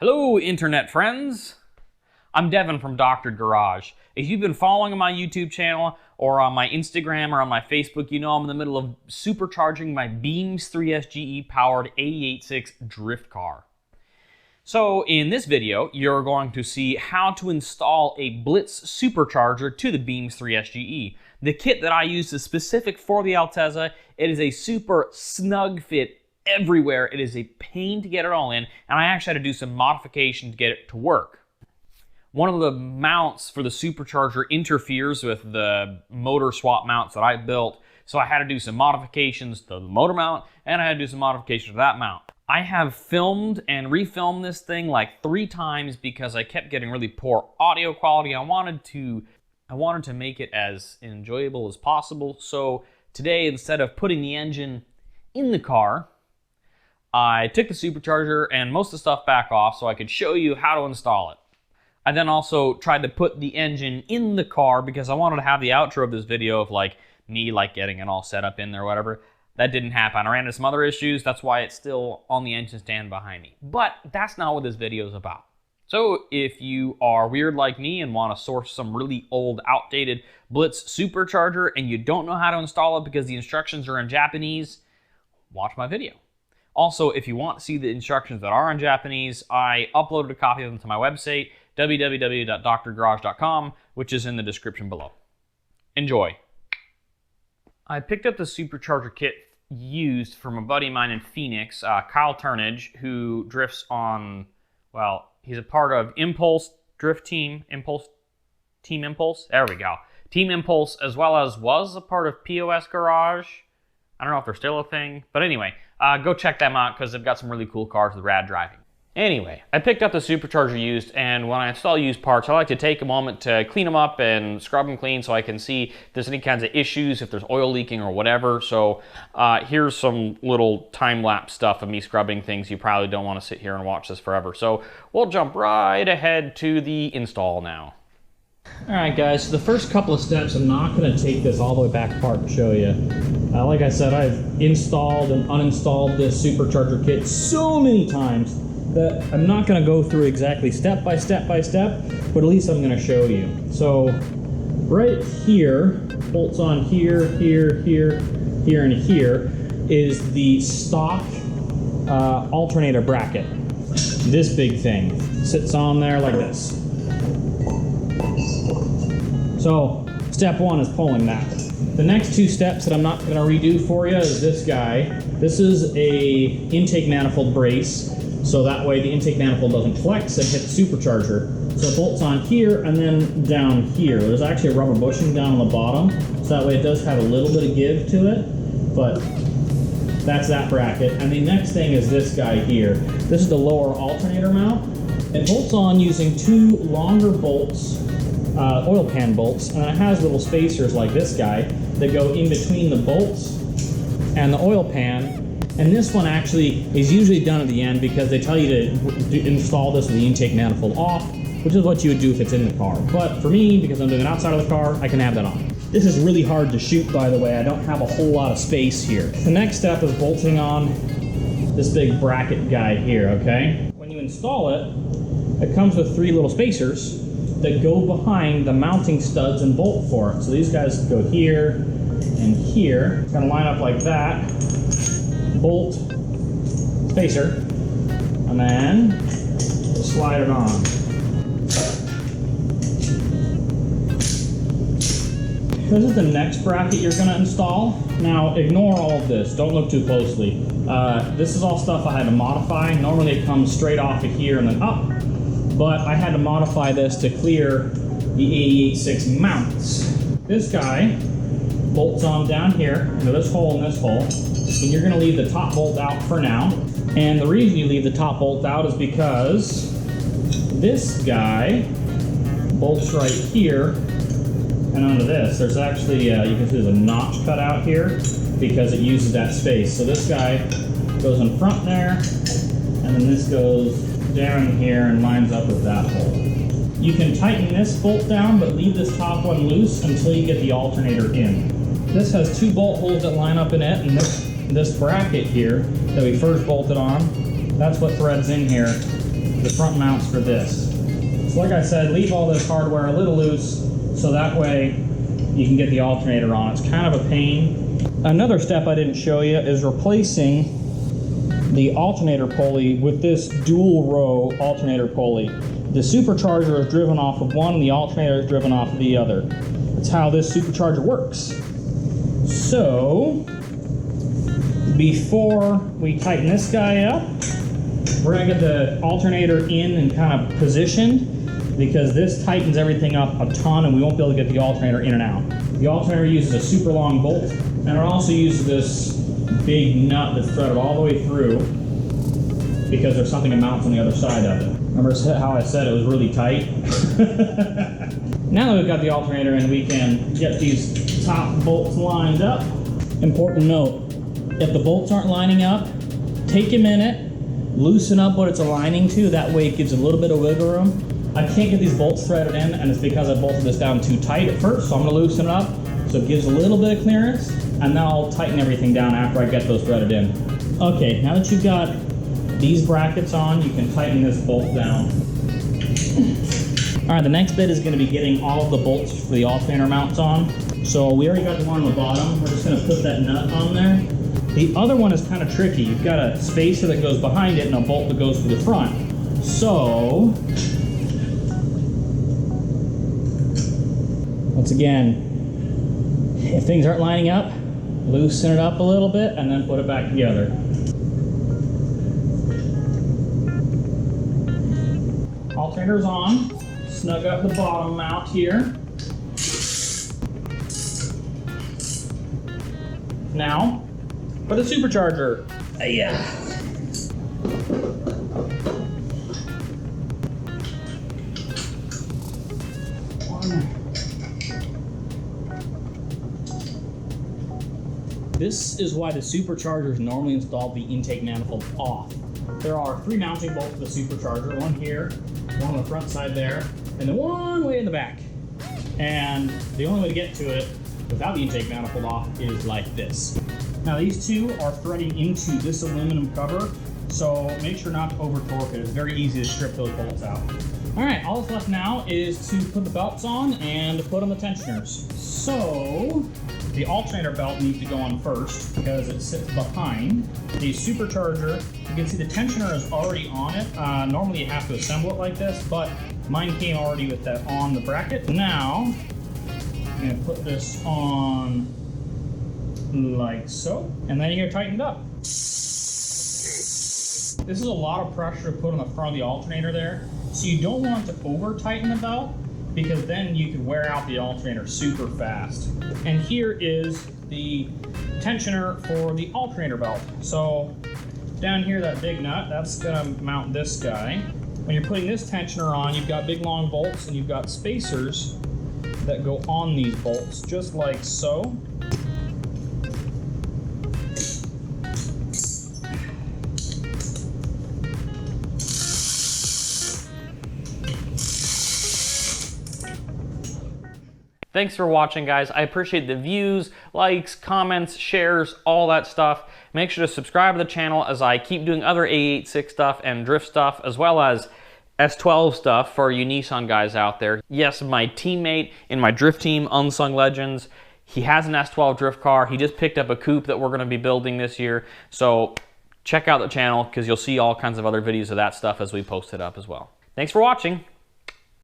Hello, internet friends. I'm Devin from Dr. Garage. If you've been following my YouTube channel or on my Instagram or on my Facebook, you know I'm in the middle of supercharging my Beams 3SGE powered AE86 drift car. So in this video, you're going to see how to install a Blitz Supercharger to the Beams 3SGE. The kit that I use is specific for the Altezza. It is a super snug fit everywhere. It is a pain to get it all in, and I actually had to do some modification to get it to work. One of the mounts for the supercharger interferes with the motor swap mounts that I built, so I had to do some modifications to the motor mount, and I had to do some modifications to that mount. I have filmed and refilmed this thing like 3 times because I kept getting really poor audio quality. I wanted to make it as enjoyable as possible, so today, instead of putting the engine in the car, I took the supercharger and most of the stuff back off so I could show you how to install it. I then also tried to put the engine in the car because I wanted to have the outro of this video of me getting it all set up in there or whatever. That didn't happen. I ran into some other issues. That's why it's still on the engine stand behind me. But that's not what this video is about. So if you are weird like me and want to source some really old, outdated Blitz supercharger and you don't know how to install it because the instructions are in Japanese, watch my video. Also, if you want to see the instructions that are in Japanese, I uploaded a copy of them to my website, www.drgarage.com, which is in the description below. Enjoy. I picked up the supercharger kit used from a buddy of mine in Phoenix, Kyle Turnage, who drifts on, well, he's a part of Impulse Drift Team, Team Impulse, there we go. Team Impulse, as well as was a part of POS Garage. I don't know if they're still a thing, but anyway, go check them out because they've got some really cool cars with rad driving. Anyway, I picked up the supercharger used, and when I install used parts, I like to take a moment to clean them up and scrub them clean so I can see if there's any kinds of issues, if there's oil leaking or whatever. So here's some little time-lapse stuff of me scrubbing things. You probably don't want to sit here and watch this forever. So we'll jump right ahead to the install now. Alright guys, so the first couple of steps, I'm not going to take this all the way back apart to show you. Like I said, I've installed and uninstalled this supercharger kit so many times that I'm not going to go through exactly step by step, but at least I'm going to show you. So right here, bolts on here, here, here, here, and here, is the stock alternator bracket. This big thing sits on there like this. So step 1 is pulling that. The next 2 steps that I'm not going to redo for you is this guy. This is a intake manifold brace, so that way the intake manifold doesn't flex and hit the supercharger. So it bolts on here and then down here. There's actually a rubber bushing down on the bottom, so that way it does have a little bit of give to it, but that's that bracket. And the next thing is this guy here. This is the lower alternator mount. It bolts on using 2 longer bolts, oil pan bolts, and it has little spacers like this guy that go in between the bolts and the oil pan. And this one actually is usually done at the end because they tell you to install this with the intake manifold off, which is what you would do if it's in the car. But for me, because I'm doing it outside of the car, I can have that on. This is really hard to shoot, by the way. I don't have a whole lot of space here. The next step is bolting on this big bracket guy here, okay? When you install it, it comes with 3 little spacers that go behind the mounting studs and bolt for it. So these guys go here and here. It's gonna line up like that. Bolt, spacer, and then slide it on. This is the next bracket you're gonna install. Now ignore all of this, don't look too closely. This is all stuff I had to modify. Normally it comes straight off of here and then up. But I had to modify this to clear the AE86 mounts. This guy bolts on down here into this hole and this hole, and you're going to leave the top bolt out for now. And the reason you leave the top bolt out is because this guy bolts right here and onto this. There's actually, you can see there's a notch cut out here because it uses that space. So this guy goes in front there, and then this goes down here and lines up with that hole. You can tighten this bolt down, but leave this top one loose until you get the alternator in. This has 2 bolt holes that line up in it, and this bracket here that we first bolted on, that's what threads in here the front mounts for this. So like I said, leave all this hardware a little loose so that way you can get the alternator on. It's kind of a pain. Another step I didn't show you is replacing the alternator pulley with this dual row alternator pulley. The supercharger is driven off of one and the alternator is driven off of the other. That's how this supercharger works. So, before we tighten this guy up, we're gonna get the alternator in and kind of positioned, because this tightens everything up a ton and we won't be able to get the alternator in and out. The alternator uses a super long bolt, and it also uses this big nut that's threaded all the way through, because there's something that mounts on the other side of it. Remember how I said it was really tight? Now that we've got the alternator in, we can get these top bolts lined up. Important note, if the bolts aren't lining up, take a minute, loosen up what it's aligning to, that way it gives a little bit of wiggle room. I can't get these bolts threaded in, and it's because I bolted this down too tight at first, so I'm gonna loosen it up so it gives a little bit of clearance, and then I'll tighten everything down after I get those threaded in. Okay, now that you've got these brackets on, you can tighten this bolt down. All right, the next bit is gonna be getting all of the bolts for the alternator mounts on. So we already got the one on the bottom. We're just gonna put that nut on there. The other one is kind of tricky. You've got a spacer that goes behind it and a bolt that goes through the front. So, once again, if things aren't lining up, loosen it up a little bit and then put it back together. Alternator's on. Snug up the bottom mount here. Now, for the supercharger. Yeah. This is why the superchargers normally install the intake manifold off. There are 3 mounting bolts for the supercharger, one here, one on the front side there, and then one way in the back. And the only way to get to it without the intake manifold off is like this. Now these two are threading into this aluminum cover, so make sure not to over torque it. It's very easy to strip those bolts out. All right, all that's left now is to put the belts on and put on the tensioners. So, the alternator belt needs to go on first because it sits behind the supercharger. You can see the tensioner is already on it. Normally you have to assemble it like this, but mine came already with that on the bracket. Now, I'm gonna put this on like so, and then you're gonna tighten it up. This is a lot of pressure to put on the front of the alternator there, so you don't want to over tighten the belt, because then you could wear out the alternator super fast. And here is the tensioner for the alternator belt. So down here, that big nut, that's gonna mount this guy. When you're putting this tensioner on, you've got big long bolts and you've got spacers that go on these bolts, just like so. Thanks for watching, guys. I appreciate the views, likes, comments, shares, all that stuff. Make sure to subscribe to the channel as I keep doing other AE86 stuff and drift stuff, as well as S12 stuff for you Nissan guys out there. Yes, my teammate in my drift team, Unsung Legends, he has an S12 drift car. He just picked up a coupe that we're going to be building this year. So check out the channel because you'll see all kinds of other videos of that stuff as we post it up as well. Thanks for watching.